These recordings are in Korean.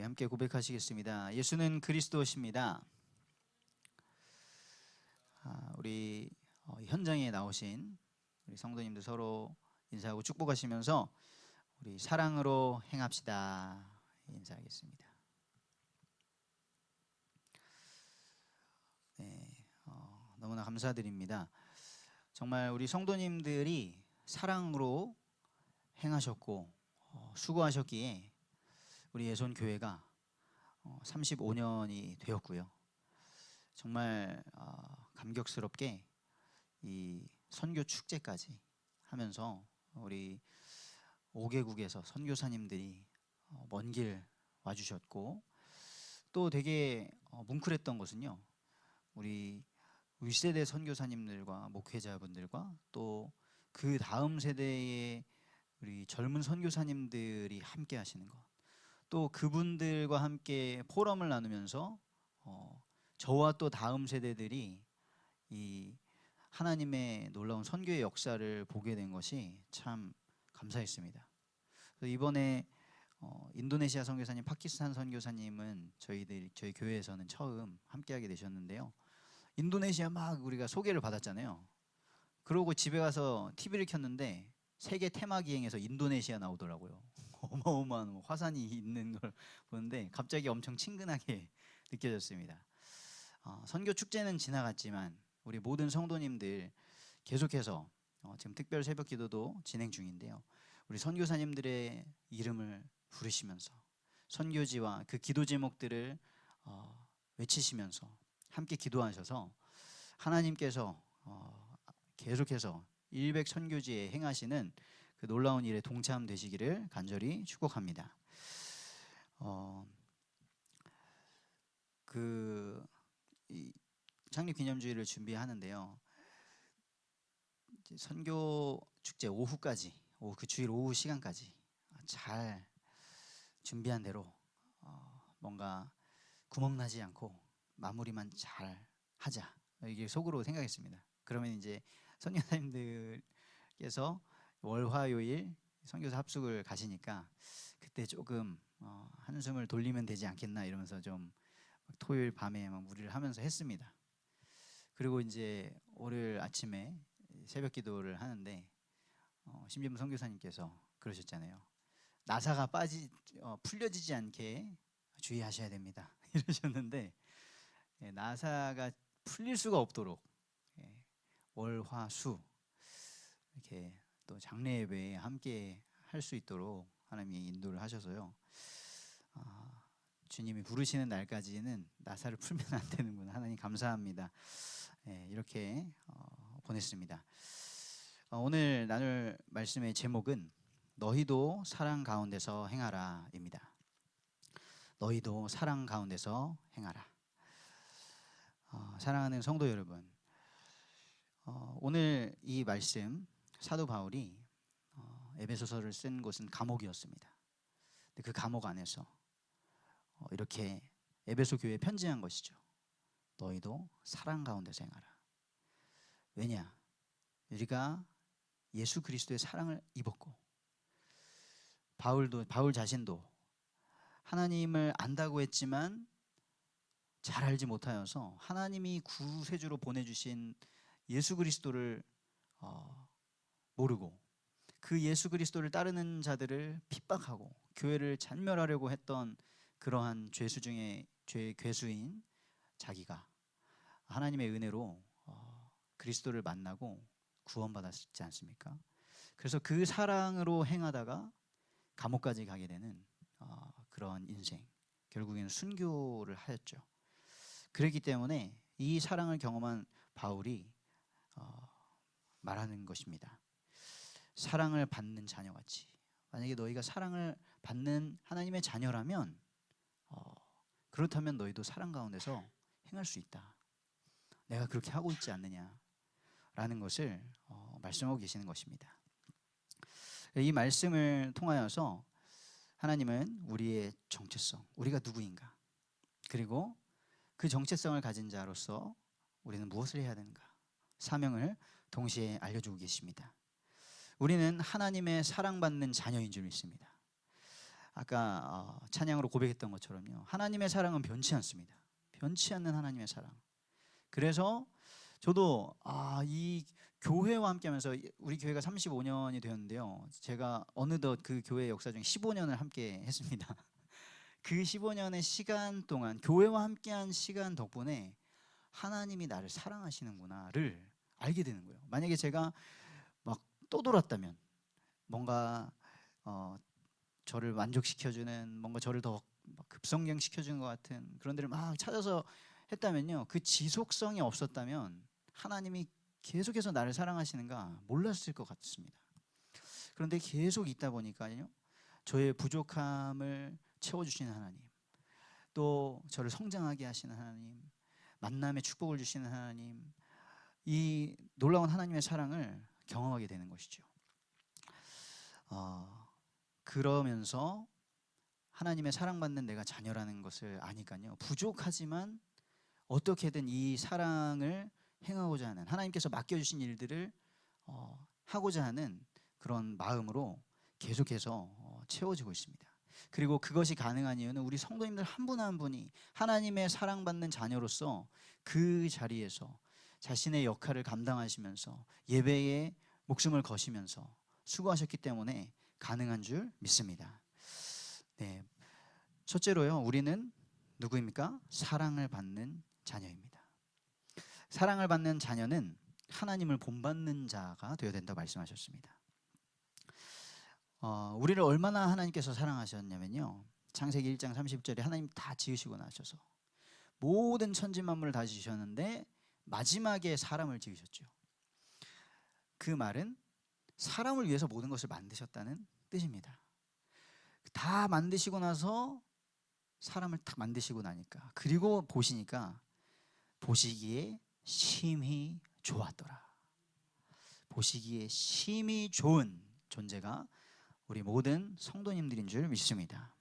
함께 고백하시겠습니다. 예수는 그리스도십니다. 우리 현장에 나오신 우리 성도님들 서로 인사하고 축복하시면서 우리 사랑으로 행합시다 인사하겠습니다. 네, 너무나 감사드립니다. 정말 우리 성도님들이 사랑으로 행하셨고 수고하셨기에 우리 예손 교회가 35년이 되었고요. 정말 감격스럽게 이 선교 축제까지 하면서 우리 5개국에서 선교사님들이 먼 길 와주셨고, 또 되게 뭉클했던 것은요, 우리 윗세대 선교사님들과 목회자분들과 또 그 다음 세대의 우리 젊은 선교사님들이 함께 하시는 것, 또 그분들과 함께 포럼을 나누면서 저와 또 다음 세대들이 이 하나님의 놀라운 선교의 역사를 보게 된 것이 참 감사했습니다. 그래서 이번에 인도네시아 선교사님, 파키스탄 선교사님은 저희 교회에서는 처음 함께하게 되셨는데요. 인도네시아 막 우리가 소개를 받았잖아요. 그러고 집에 가서 TV를 켰는데 세계 테마 기행에서 인도네시아 나오더라고요. 어마어마한 화산이 있는 걸 보는데 갑자기 엄청 친근하게 느껴졌습니다. 선교 축제는 지나갔지만 우리 모든 성도님들 계속해서 지금 특별 새벽 기도도 진행 중인데요. 우리 선교사님들의 이름을 부르시면서 선교지와 그 기도 제목들을 외치시면서 함께 기도하셔서 하나님께서 계속해서 100 선교지에 행하시는 그 놀라운 일에 동참되시기를 간절히 축복합니다. 이 창립기념주일을 준비하는데요. 이제 선교 축제 오후까지, 그 주일 오후 시간까지 잘 준비한 대로 뭔가 구멍나지 않고 마무리만 잘 하자, 이게 속으로 생각했습니다. 그러면 이제 선교사님들께서 월화요일 선교사 합숙을 가시니까 그때 조금 한숨을 돌리면 되지 않겠나 이러면서 좀 토요일 밤에 막 무리를 하면서 했습니다. 그리고 이제 월요일 아침에 새벽 기도를 하는데 심지문 선교사님께서 그러셨잖아요. 나사가 풀려지지 않게 주의하셔야 됩니다. 이러셨는데 나사가 풀릴 수가 없도록 월화수 이렇게 또 장례 예배에 함께 할 수 있도록 하나님이 인도를 하셔서요. 주님이 부르시는 날까지는 나사를 풀면 안 되는구나. 하나님 감사합니다. 이렇게 보냈습니다. 오늘 나눌 말씀의 제목은 너희도 사랑 가운데서 행하라입니다. 너희도 사랑 가운데서 행하라. 사랑하는 성도 여러분, 오늘 이 말씀 사도 바울이 에베소서를 쓴 곳은 감옥이었습니다. 근데 그 감옥 안에서 이렇게 에베소 교회에 편지한 것이죠. 너희도 사랑 가운데서 행하라. 왜냐? 우리가 예수 그리스도의 사랑을 입었고, 바울 자신도 하나님을 안다고 했지만 잘 알지 못하여서 하나님이 구세주로 보내주신 예수 그리스도를 모르고 그 예수 그리스도를 따르는 자들을 핍박하고 교회를 잔멸하려고 했던 그러한 죄수 중에 괴수인 자기가 하나님의 은혜로 그리스도를 만나고 구원받았지 않습니까? 그래서 그 사랑으로 행하다가 감옥까지 가게 되는 그런 인생, 결국에는 순교를 하였죠. 그렇기 때문에 이 사랑을 경험한 바울이 말하는 것입니다. 사랑을 받는 자녀같이, 만약에 너희가 사랑을 받는 하나님의 자녀라면 그렇다면 너희도 사랑 가운데서 행할 수 있다. 내가 그렇게 하고 있지 않느냐라는 것을 말씀하고 계시는 것입니다. 이 말씀을 통하여서 하나님은 우리의 정체성, 우리가 누구인가, 그리고 그 정체성을 가진 자로서 우리는 무엇을 해야 되는가, 사명을 동시에 알려주고 계십니다. 우리는 하나님의 사랑받는 자녀인 줄 믿습니다. 아까 찬양으로 고백했던 것처럼요. 하나님의 사랑은 변치 않습니다. 변치 않는 하나님의 사랑. 그래서 저도 이 교회와 함께하면서 우리 교회가 35년이 되었는데요. 제가 어느덧 그 교회 역사 중에 15년을 함께 했습니다. 그 15년의 시간 동안 교회와 함께한 시간 덕분에 하나님이 나를 사랑하시는구나를 알게 되는 거예요. 만약에 제가 막 떠돌았다면 뭔가 저를 만족시켜주는, 뭔가 저를 더 급성장시켜주는 것 같은 그런 데를 막 찾아서 했다면요, 그 지속성이 없었다면 하나님이 계속해서 나를 사랑하시는가 몰랐을 것 같습니다. 그런데 계속 있다 보니까요, 저의 부족함을 채워주시는 하나님, 또 저를 성장하게 하시는 하나님, 만남의 축복을 주시는 하나님, 이 놀라운 하나님의 사랑을 경험하게 되는 것이죠. 그러면서 하나님의 사랑받는 내가 자녀라는 것을 아니까요, 부족하지만 어떻게든 이 사랑을 행하고자 하는, 하나님께서 맡겨주신 일들을 하고자 하는 그런 마음으로 계속해서 채워지고 있습니다. 그리고 그것이 가능한 이유는 우리 성도님들 한 분 한 분이 하나님의 사랑받는 자녀로서 그 자리에서 자신의 역할을 감당하시면서 예배에 목숨을 거시면서 수고하셨기 때문에 가능한 줄 믿습니다. 네, 첫째로요, 우리는 누구입니까? 사랑을 받는 자녀입니다. 사랑을 받는 자녀는 하나님을 본받는 자가 되어야 된다고 말씀하셨습니다. 우리를 얼마나 하나님께서 사랑하셨냐면요, 창세기 1장 30절에 하나님 다 지으시고 나셔서 모든 천지 만물을 다 지으셨는데 마지막에 사람을 지으셨죠. 그 말은 사람을 위해서 모든 것을 만드셨다는 뜻입니다. 다 만드시고 나서 사람을 딱 만드시고 나니까, 그리고 보시니까 보시기에 심히 좋았더라. 보시기에 심히 좋은 존재가 우리 모든 성도님들인 줄 믿습니다.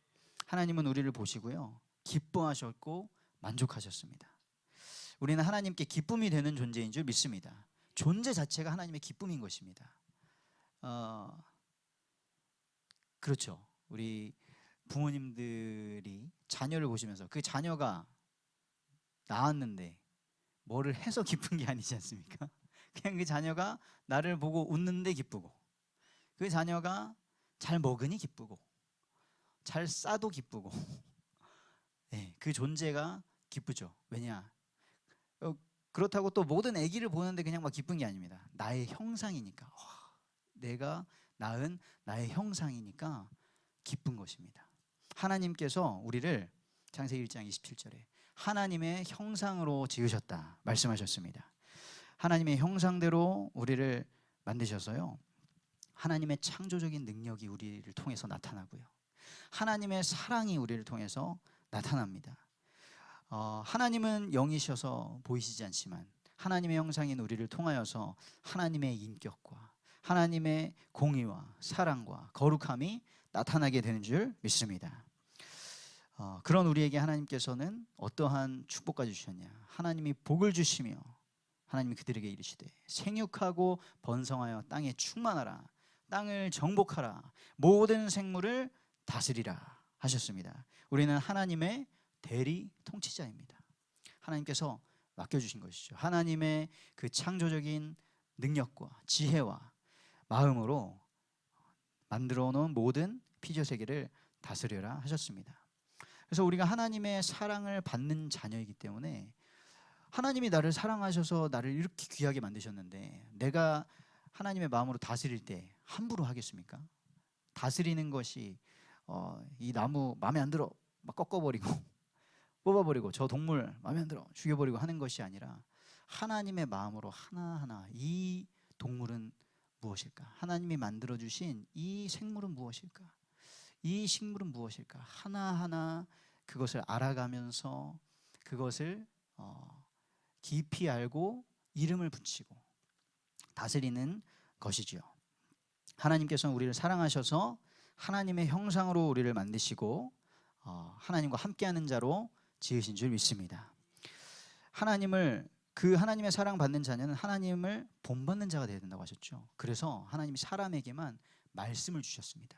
하나님은 우리를 보시고요, 기뻐하셨고 만족하셨습니다. 우리는 하나님께 기쁨이 되는 존재인 줄 믿습니다. 존재 자체가 하나님의 기쁨인 것입니다. 그렇죠. 우리 부모님들이 자녀를 보시면서 그 자녀가 나왔는데 뭐를 해서 기쁜 게 아니지 않습니까? 그냥 그 자녀가 나를 보고 웃는데 기쁘고, 그 자녀가 잘 먹으니 기쁘고, 잘 싸도 기쁘고, 네, 그 존재가 기쁘죠. 왜냐? 그렇다고 또 모든 아기를 보는데 그냥 막 기쁜 게 아닙니다. 나의 형상이니까, 내가 낳은 나의 형상이니까 기쁜 것입니다. 하나님께서 우리를 창세기 1장 27절에 하나님의 형상으로 지으셨다 말씀하셨습니다. 하나님의 형상대로 우리를 만드셔서요, 하나님의 창조적인 능력이 우리를 통해서 나타나고요, 하나님의 사랑이 우리를 통해서 나타납니다. 하나님은 영이셔서 보이시지 않지만 하나님의 형상인 우리를 통하여서 하나님의 인격과 하나님의 공의와 사랑과 거룩함이 나타나게 되는 줄 믿습니다. 그런 우리에게 하나님께서는 어떠한 축복까지 주셨냐? 하나님이 복을 주시며 하나님이 그들에게 이르시되 생육하고 번성하여 땅에 충만하라, 땅을 정복하라, 모든 생물을 다스리라 하셨습니다. 우리는 하나님의 대리 통치자입니다. 하나님께서 맡겨주신 것이죠. 하나님의 그 창조적인 능력과 지혜와 마음으로 만들어 놓은 모든 피조 세계를 다스려라 하셨습니다. 그래서 우리가 하나님의 사랑을 받는 자녀이기 때문에 하나님이 나를 사랑하셔서 나를 이렇게 귀하게 만드셨는데 내가 하나님의 마음으로 다스릴 때 함부로 하겠습니까? 다스리는 것이 이 나무 마음에 안 들어 막 꺾어버리고 뽑아버리고, 저 동물 마음에 안 들어 죽여버리고 하는 것이 아니라 하나님의 마음으로 하나하나, 이 동물은 무엇일까? 하나님이 만들어주신 이 생물은 무엇일까? 이 식물은 무엇일까? 하나하나 그것을 알아가면서 그것을 깊이 알고 이름을 붙이고 다스리는 것이지요. 하나님께서는 우리를 사랑하셔서 하나님의 형상으로 우리를 만드시고 하나님과 함께하는 자로 지으신 줄 믿습니다. 하나님의 사랑받는 자녀는 하나님을 본받는 자가 되어야 된다고 하셨죠. 그래서 하나님이 사람에게만 말씀을 주셨습니다.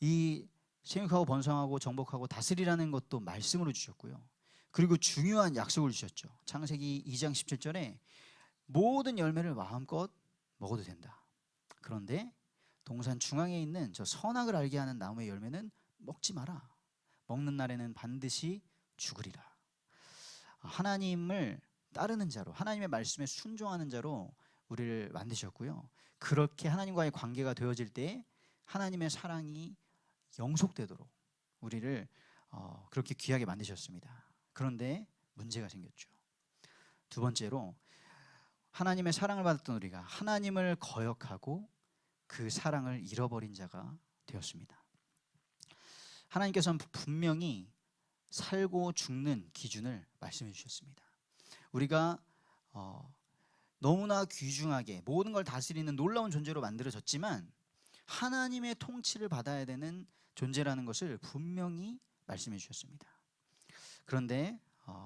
이 생육하고 번성하고 정복하고 다스리라는 것도 말씀으로 주셨고요. 그리고 중요한 약속을 주셨죠. 창세기 2장 17절에 모든 열매를 마음껏 먹어도 된다. 그런데 동산 중앙에 있는 저 선악을 알게 하는 나무의 열매는 먹지 마라. 먹는 날에는 반드시 죽으리라. 하나님을 따르는 자로, 하나님의 말씀에 순종하는 자로 우리를 만드셨고요. 그렇게 하나님과의 관계가 되어질 때 하나님의 사랑이 영속되도록 우리를 그렇게 귀하게 만드셨습니다. 그런데 문제가 생겼죠. 두 번째로, 하나님의 사랑을 받았던 우리가 하나님을 거역하고 그 사랑을 잃어버린 자가 되었습니다. 하나님께서는 분명히 살고 죽는 기준을 말씀해 주셨습니다. 우리가 너무나 귀중하게 모든 걸 다스리는 놀라운 존재로 만들어졌지만 하나님의 통치를 받아야 되는 존재라는 것을 분명히 말씀해 주셨습니다. 그런데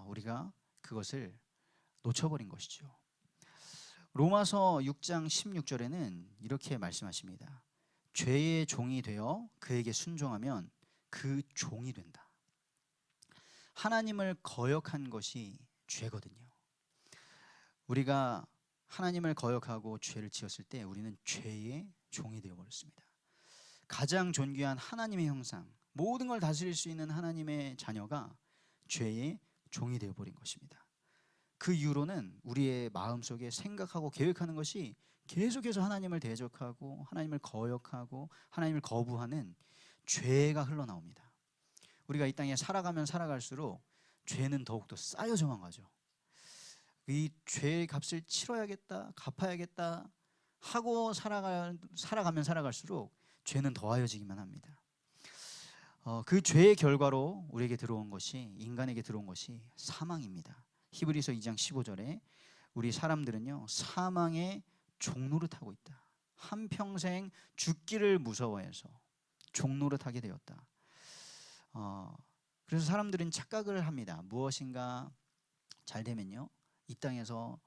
우리가 그것을 놓쳐버린 것이죠. 로마서 6장 16절에는 이렇게 말씀하십니다. 죄의 종이 되어 그에게 순종하면 그 종이 된다. 하나님을 거역한 것이 죄거든요. 우리가 하나님을 거역하고 죄를 지었을 때 우리는 죄의 종이 되어버렸습니다. 가장 존귀한 하나님의 형상, 모든 걸 다스릴 수 있는 하나님의 자녀가 죄의 종이 되어버린 것입니다. 그 이후로는 우리의 마음속에 생각하고 계획하는 것이 계속해서 하나님을 대적하고 하나님을 거역하고 하나님을 거부하는 죄가 흘러나옵니다. 우리가 이 땅에 살아가면 살아갈수록 죄는 더욱더 쌓여져만 가죠. 이 죄의 값을 치러야겠다, 갚아야겠다 하고 살아가면 살아갈수록 죄는 더하여지기만 합니다. 그 죄의 결과로 우리에게 들어온 것이, 인간에게 들어온 것이 사망입니다. 히브리서 2장 15절에 우리 사람들은요 사망의 종노릇하고 있다. 한평생 죽기를 무서워해서 종노릇하게 되었다. 그래서 사람들은 착각을 합니다. 무엇인가 잘 되면요 이 땅에서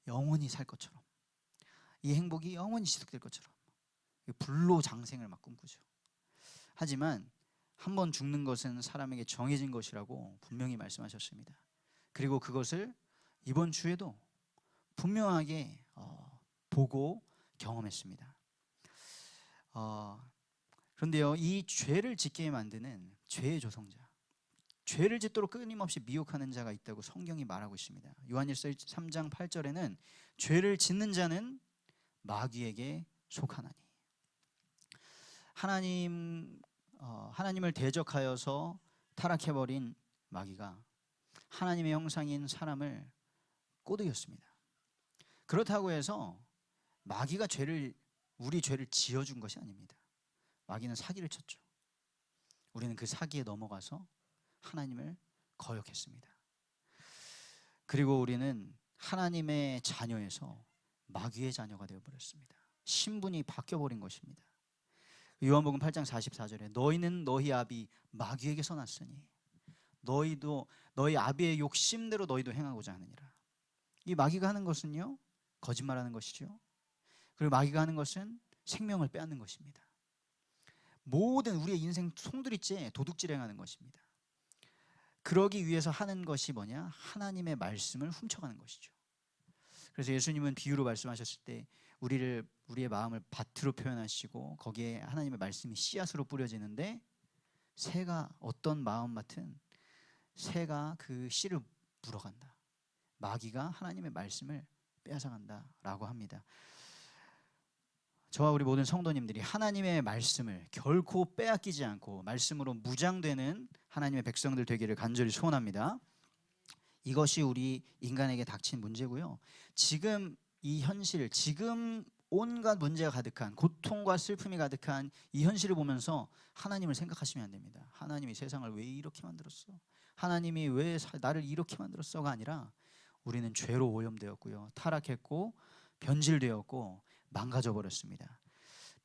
영원히 살 것처럼, 이 행복이 영원히 지속될 것처럼 불로장생을 막 꿈꾸죠. 하지만 한 번 죽는 것은 사람에게 정해진 것이라고 분명히 말씀하셨습니다. 그리고 그것을 이번 주에도 분명하게 보고 경험했습니다. 그런데요, 이 죄를 짓게 만드는 죄의 조성자, 죄를 짓도록 끊임없이 미혹하는 자가 있다고 성경이 말하고 있습니다. 요한일서 3장 8절에는 죄를 짓는 자는 마귀에게 속하나니, 하나님을 대적하여서 타락해버린 마귀가 하나님의 형상인 사람을 꼬드겼습니다. 그렇다고 해서 마귀가 우리 죄를 지어준 것이 아닙니다. 마귀는 사기를 쳤죠. 우리는 그 사기에 넘어가서 하나님을 거역했습니다. 그리고 우리는 하나님의 자녀에서 마귀의 자녀가 되어버렸습니다. 신분이 바뀌어버린 것입니다. 요한복음 8장 44절에 너희는 너희 아비 마귀에게서 났으니 너희도 너희 아비의 욕심대로 너희도 행하고자 하느니라. 이 마귀가 하는 것은요 거짓말하는 것이죠. 그리고 마귀가 하는 것은 생명을 빼앗는 것입니다. 모든 우리의 인생 송두리째 도둑질 행하는 것입니다. 그러기 위해서 하는 것이 뭐냐? 하나님의 말씀을 훔쳐가는 것이죠. 그래서 예수님은 비유로 말씀하셨을 때 우리의 마음을 밭으로 표현하시고 거기에 하나님의 말씀이 씨앗으로 뿌려지는데 새가, 어떤 마음밭은 새가 그 씨를 물어간다. 마귀가 하나님의 말씀을 빼앗아간다라고 합니다. 저와 우리 모든 성도님들이 하나님의 말씀을 결코 빼앗기지 않고 말씀으로 무장되는 하나님의 백성들 되기를 간절히 소원합니다. 이것이 우리 인간에게 닥친 문제고요. 지금 이 현실, 지금 온갖 문제가 가득한, 고통과 슬픔이 가득한 이 현실을 보면서 하나님을 생각하시면 안 됩니다. 하나님이 세상을 왜 이렇게 만들었어? 하나님이 왜 나를 이렇게 만들었어가 아니라 우리는 죄로 오염되었고요, 타락했고 변질되었고 망가져 버렸습니다.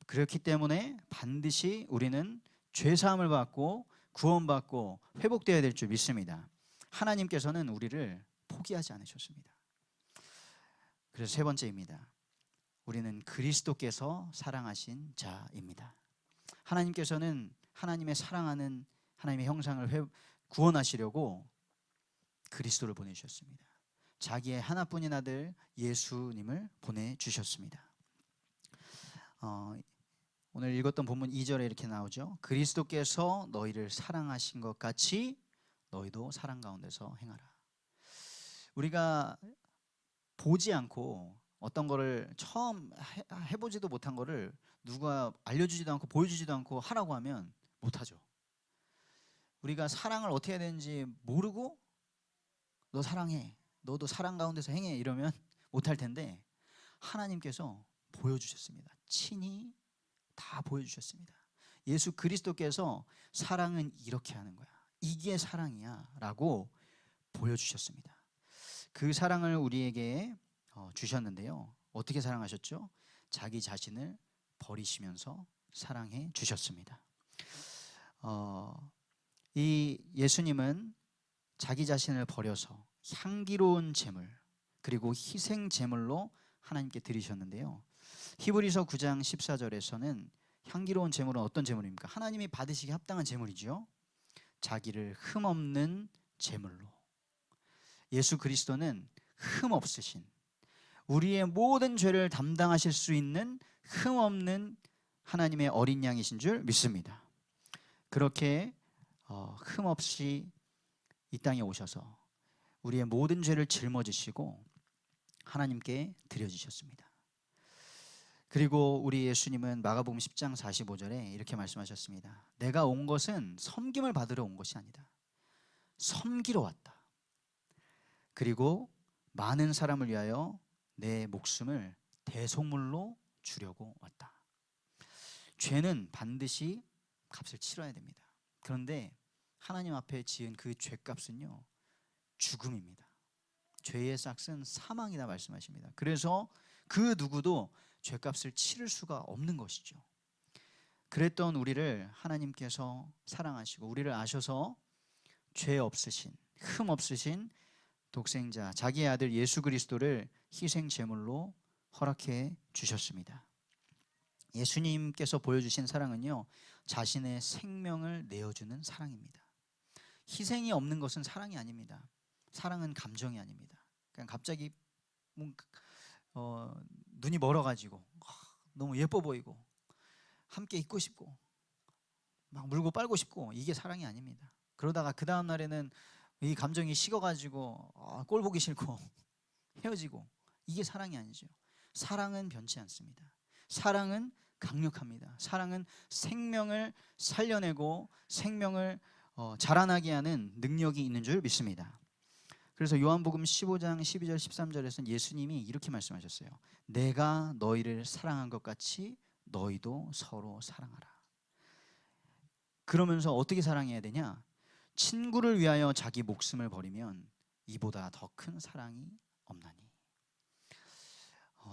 그렇기 때문에 반드시 우리는 죄사함을 받고 구원받고 회복되어야 될 줄 믿습니다. 하나님께서는 우리를 포기하지 않으셨습니다. 그래서 세 번째입니다. 우리는 그리스도께서 사랑하신 자입니다. 하나님께서는 하나님의 사랑하는 하나님의 형상을 구원하시려고 그리스도를 보내주셨습니다. 자기의 하나뿐인 아들 예수님을 보내주셨습니다. 오늘 읽었던 본문 2절에 이렇게 나오죠. 그리스도께서 너희를 사랑하신 것 같이 너희도 사랑 가운데서 행하라. 우리가 보지 않고 어떤 거를 처음 해보지도 못한 거를 누가 알려주지도 않고 보여주지도 않고 하라고 하면 못하죠. 우리가 사랑을 어떻게 해야 되는지 모르고 너 사랑해, 너도 사랑 가운데서 행해 이러면 못할 텐데 하나님께서 보여주셨습니다. 친히 다 보여주셨습니다. 예수 그리스도께서 사랑은 이렇게 하는 거야, 이게 사랑이야 라고 보여주셨습니다. 그 사랑을 우리에게 주셨는데요. 어떻게 사랑하셨죠? 자기 자신을 버리시면서 사랑해 주셨습니다. 이 예수님은 자기 자신을 버려서 향기로운 제물 그리고 희생 제물로 하나님께 드리셨는데요. 히브리서 9장 14절에서는 향기로운 제물은 어떤 제물입니까? 하나님이 받으시기 합당한 제물이죠. 자기를 흠없는 제물로. 예수 그리스도는 흠없으신, 우리의 모든 죄를 담당하실 수 있는 흠없는 하나님의 어린 양이신 줄 믿습니다. 그렇게 흠없이 이 땅에 오셔서 우리의 모든 죄를 짊어지시고 하나님께 드려지셨습니다. 그리고 우리 예수님은 마가복음 10장 45절에 이렇게 말씀하셨습니다. 내가 온 것은 섬김을 받으러 온 것이 아니다. 섬기러 왔다. 그리고 많은 사람을 위하여 내 목숨을 대속물로 주려고 왔다. 죄는 반드시 값을 치러야 됩니다. 그런데 하나님 앞에 지은 그 죄값은요, 죽음입니다. 죄의 싹은 사망이다 말씀하십니다. 그래서 그 누구도 죄값을 치를 수가 없는 것이죠. 그랬던 우리를 하나님께서 사랑하시고 우리를 아셔서 죄 없으신, 흠 없으신 독생자 자기의 아들 예수 그리스도를 희생 제물로 허락해 주셨습니다. 예수님께서 보여주신 사랑은요, 자신의 생명을 내어주는 사랑입니다. 희생이 없는 것은 사랑이 아닙니다. 사랑은 감정이 아닙니다. 그냥 갑자기 눈이 멀어가지고 너무 예뻐 보이고 함께 있고 싶고 막 물고 빨고 싶고, 이게 사랑이 아닙니다. 그러다가 그 다음 날에는 이 감정이 식어가지고 꼴 보기 싫고 헤어지고, 이게 사랑이 아니죠. 사랑은 변치 않습니다. 사랑은 강력합니다. 사랑은 생명을 살려내고 생명을 자라나게 하는 능력이 있는 줄 믿습니다. 그래서 요한복음 15장 12절 13절에서는 예수님이 이렇게 말씀하셨어요. 내가 너희를 사랑한 것 같이 너희도 서로 사랑하라. 그러면서 어떻게 사랑해야 되냐? 친구를 위하여 자기 목숨을 버리면 이보다 더 큰 사랑이 없나니.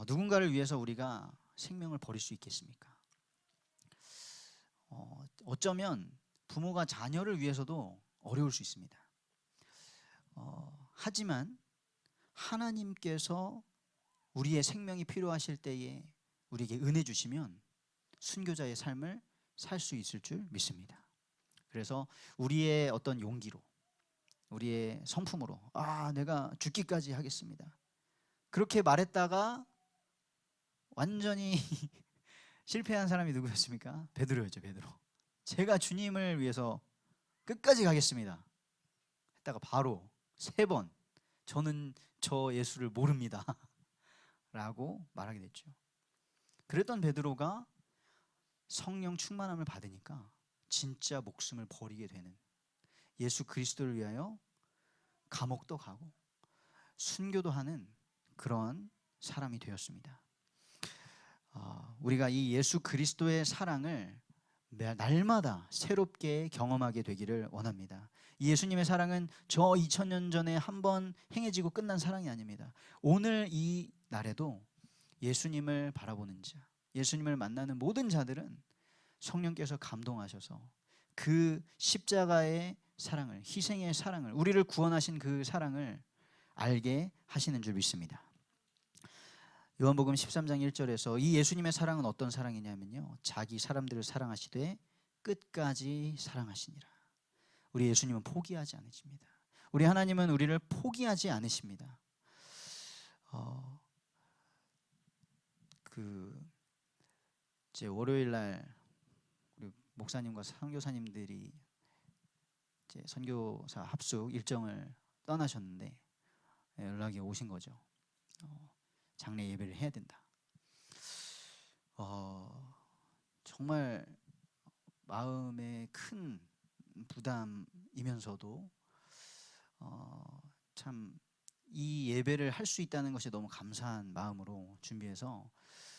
누군가를 위해서 우리가 생명을 버릴 수 있겠습니까? 어쩌면 부모가 자녀를 위해서도 어려울 수 있습니다. 하지만 하나님께서 우리의 생명이 필요하실 때에 우리에게 은혜 주시면 순교자의 삶을 살 수 있을 줄 믿습니다. 그래서 우리의 어떤 용기로, 우리의 성품으로 내가 죽기까지 하겠습니다, 그렇게 말했다가 완전히 실패한 사람이 누구였습니까? 베드로였죠. 베드로. 제가 주님을 위해서 끝까지 가겠습니다 했다가 바로 3번 저는 저 예수를 모릅니다 라고 말하게 됐죠. 그랬던 베드로가 성령 충만함을 받으니까 진짜 목숨을 버리게 되는, 예수 그리스도를 위하여 감옥도 가고 순교도 하는 그런 사람이 되었습니다. 우리가 이 예수 그리스도의 사랑을 날마다 새롭게 경험하게 되기를 원합니다. 예수님의 사랑은 저 2000년 전에 한번 행해지고 끝난 사랑이 아닙니다. 오늘 이 날에도 예수님을 바라보는 자, 예수님을 만나는 모든 자들은 성령께서 감동하셔서 그 십자가의 사랑을, 희생의 사랑을, 우리를 구원하신 그 사랑을 알게 하시는 줄 믿습니다. 요한복음 13장 1절에서 이 예수님의 사랑은 어떤 사랑이냐면요, 자기 사람들을 사랑하시되 끝까지 사랑하시니라. 우리 예수님은 포기하지 않으십니다. 우리 하나님은 우리를 포기하지 않으십니다. 이제 월요일 날 우리 목사님과 선교사님들이 이제 선교사 합숙 일정을 떠나셨는데 연락이 오신 거죠. 장례 예배를 해야 된다. 정말 마음에 큰 부담이면서도 참 이 예배를 할 수 있다는 것이 너무 감사한 마음으로 준비해서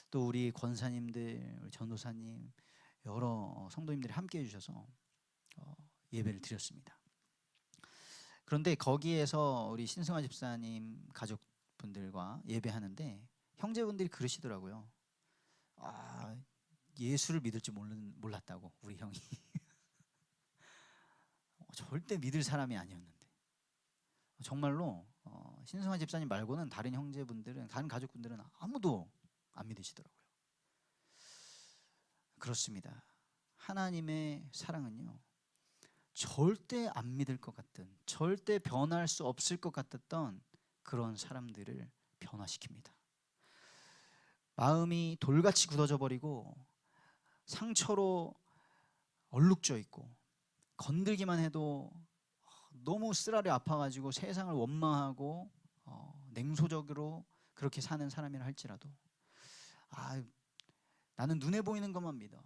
또 우리 권사님들, 우리 전도사님, 여러 성도님들이 함께 해주셔서 예배를 드렸습니다. 그런데 거기에서 우리 신승화 집사님 가족분들과 예배하는데 형제분들이 그러시더라고요. 예수를 믿을 줄 몰랐다고 우리 형이 절대 믿을 사람이 아니었는데 정말로 신승화 집사님 말고는 다른 형제분들은, 다른 가족분들은 아무도 안 믿으시더라고요. 그렇습니다. 하나님의 사랑은요, 절대 안 믿을 것 같던, 절대 변할 수 없을 것 같았던 그런 사람들을 변화시킵니다. 마음이 돌같이 굳어져 버리고 상처로 얼룩져 있고 건들기만 해도 너무 쓰라려 아파가지고 세상을 원망하고 냉소적으로 그렇게 사는 사람이라 할지라도 나는 눈에 보이는 것만 믿어,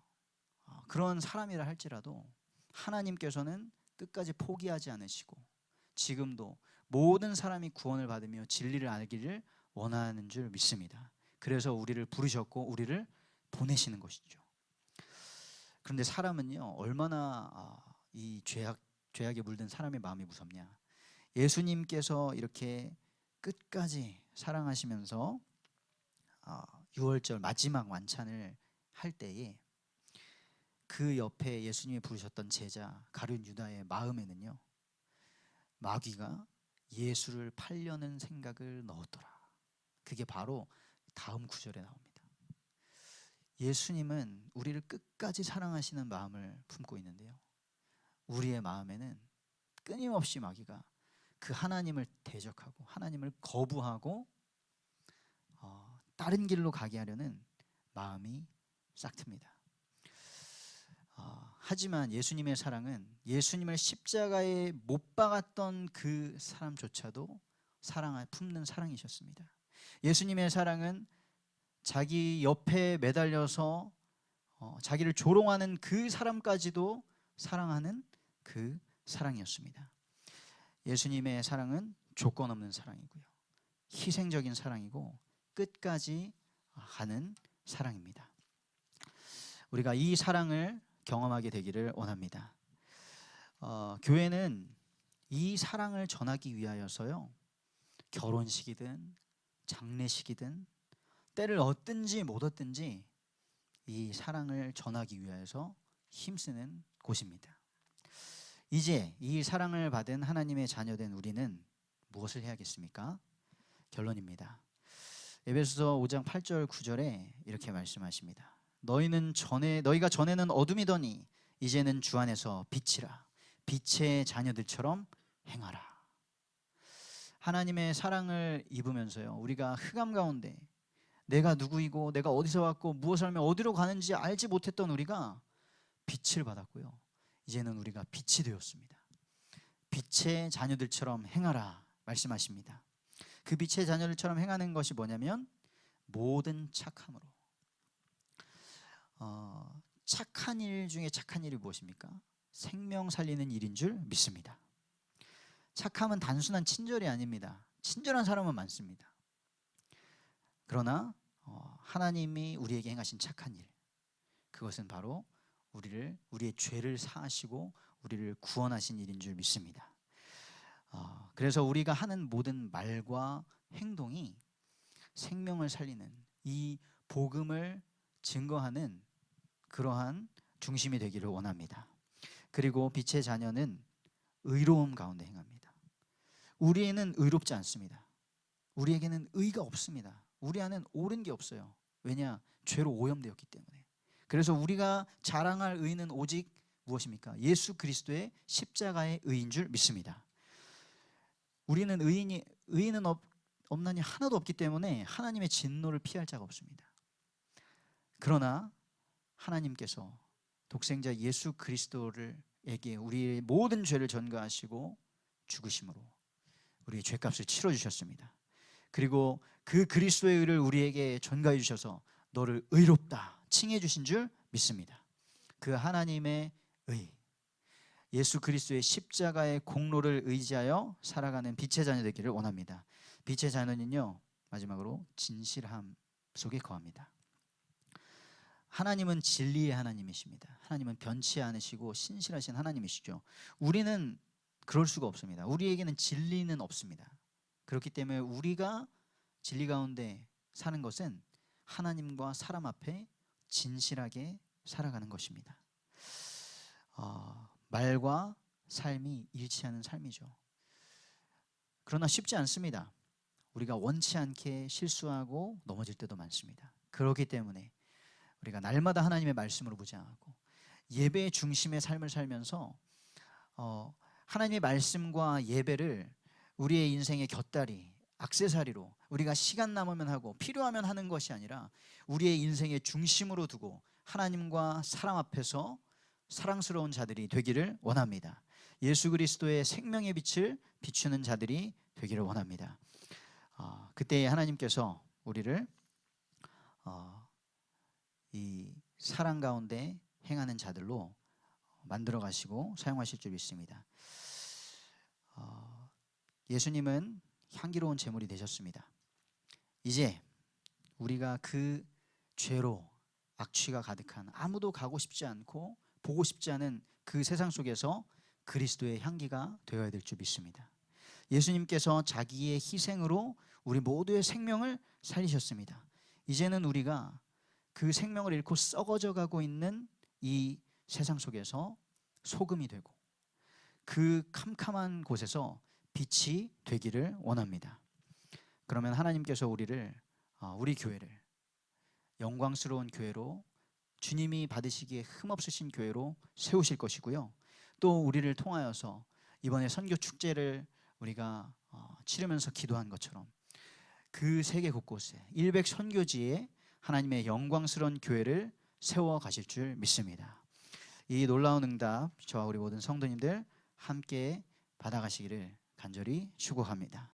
그런 사람이라 할지라도 하나님께서는 끝까지 포기하지 않으시고 지금도 모든 사람이 구원을 받으며 진리를 알기를 원하는 줄 믿습니다. 그래서 우리를 부르셨고 우리를 보내시는 것이죠. 그런데 사람은요, 얼마나 이 죄악에 물든 사람의 마음이 무섭냐. 예수님께서 이렇게 끝까지 사랑하시면서 6월절 마지막 완찬을 할 때에 그 옆에 예수님이 부르셨던 제자 가룟 유다의 마음에는요, 마귀가 예수를 팔려는 생각을 넣었더라. 그게 바로 다음 구절에 나옵니다. 예수님은 우리를 끝까지 사랑하시는 마음을 품고 있는데요, 우리의 마음에는 끊임없이 마귀가 그 하나님을 대적하고 하나님을 거부하고 다른 길로 가게 하려는 마음이 싹틉니다. 하지만 예수님의 사랑은 예수님을 십자가에 못 박았던 그 사람조차도 사랑을 품는 사랑이셨습니다. 예수님의 사랑은 자기 옆에 매달려서 자기를 조롱하는 그 사람까지도 사랑하는 그 사랑이었습니다. 예수님의 사랑은 조건 없는 사랑이고요, 희생적인 사랑이고 끝까지 가는 사랑입니다. 우리가 이 사랑을 경험하게 되기를 원합니다. 교회는 이 사랑을 전하기 위하여서요, 결혼식이든 장례식이든 때를 얻든지 못 얻든지 이 사랑을 전하기 위해서 힘쓰는 곳입니다. 이제 이 사랑을 받은 하나님의 자녀된 우리는 무엇을 해야겠습니까? 결론입니다. 에베소서 5장 8절 9절에 이렇게 말씀하십니다. 너희가 전에는 어둠이더니 이제는 주 안에서 빛이라. 빛의 자녀들처럼 행하라. 하나님의 사랑을 입으면서요, 우리가 흑암 가운데 내가 누구이고 내가 어디서 왔고 무엇을 하며 어디로 가는지 알지 못했던 우리가 빛을 받았고요, 이제는 우리가 빛이 되었습니다. 빛의 자녀들처럼 행하라 말씀하십니다. 그 빛의 자녀들처럼 행하는 것이 뭐냐면 모든 착함으로. 착한 일 중에 착한 일이 무엇입니까? 생명 살리는 일인 줄 믿습니다. 착함은 단순한 친절이 아닙니다. 친절한 사람은 많습니다. 그러나 하나님이 우리에게 행하신 착한 일, 그것은 바로 우리의 죄를 사하시고 우리를 구원하신 일인 줄 믿습니다. 그래서 우리가 하는 모든 말과 행동이 생명을 살리는 이 복음을 증거하는 그러한 중심이 되기를 원합니다. 그리고 빛의 자녀는 의로움 가운데 행합니다. 우리에는 의롭지 않습니다. 우리에게는 의가 없습니다. 우리 안에는 옳은 게 없어요. 왜냐? 죄로 오염되었기 때문에. 그래서 우리가 자랑할 의는 오직 무엇입니까? 예수 그리스도의 십자가의 의인 줄 믿습니다. 우리는 의인은 없나니 하나도 없기 때문에 하나님의 진노를 피할 자가 없습니다. 그러나 하나님께서 독생자 예수 그리스도에게 우리의 모든 죄를 전가하시고 죽으심으로 우리의 죄값을 치러주셨습니다. 그리고 그 그리스도의 의를 우리에게 전가해 주셔서 너를 의롭다 칭해 주신 줄 믿습니다. 그 하나님의 의, 예수 그리스도의 십자가의 공로를 의지하여 살아가는 빛의 자녀 되기를 원합니다. 빛의 자녀는요, 마지막으로 진실함 속에 거합니다. 하나님은 진리의 하나님이십니다. 하나님은 변치 않으시고 신실하신 하나님이시죠. 우리는 그럴 수가 없습니다. 우리에게는 진리는 없습니다. 그렇기 때문에 우리가 진리 가운데 사는 것은 하나님과 사람 앞에 진실하게 살아가는 것입니다. 말과 삶이 일치하는 삶이죠. 그러나 쉽지 않습니다. 우리가 원치 않게 실수하고 넘어질 때도 많습니다. 그렇기 때문에 우리가 날마다 하나님의 말씀으로 무장하고 예배의 중심의 삶을 살면서 하나님의 말씀과 예배를 우리의 인생의 곁다리, 액세서리로 우리가 시간 남으면 하고 필요하면 하는 것이 아니라 우리의 인생의 중심으로 두고 하나님과 사람 앞에서 사랑스러운 자들이 되기를 원합니다. 예수 그리스도의 생명의 빛을 비추는 자들이 되기를 원합니다. 그때 하나님께서 우리를 이 사랑 가운데 행하는 자들로 만들어 가시고 사용하실 줄 믿습니다. 예수님은 향기로운 제물이 되셨습니다. 이제 우리가 그 죄로 악취가 가득한 아무도 가고 싶지 않고 보고 싶지 않은 그 세상 속에서 그리스도의 향기가 되어야 될 줄 믿습니다. 예수님께서 자기의 희생으로 우리 모두의 생명을 살리셨습니다. 이제는 우리가 그 생명을 잃고 썩어져 가고 있는 이 세상 속에서 소금이 되고 그 캄캄한 곳에서 빛이 되기를 원합니다. 그러면 하나님께서 우리 교회를 영광스러운 교회로 주님이 받으시기에 흠없으신 교회로 세우실 것이고요. 또 우리를 통하여서 이번에 선교 축제를 우리가 치르면서 기도한 것처럼 그 세계 곳곳에 100 선교지에 하나님의 영광스러운 교회를 세워 가실 줄 믿습니다. 이 놀라운 응답 저와 우리 모든 성도님들 함께 받아가시기를 간절히 축복합니다.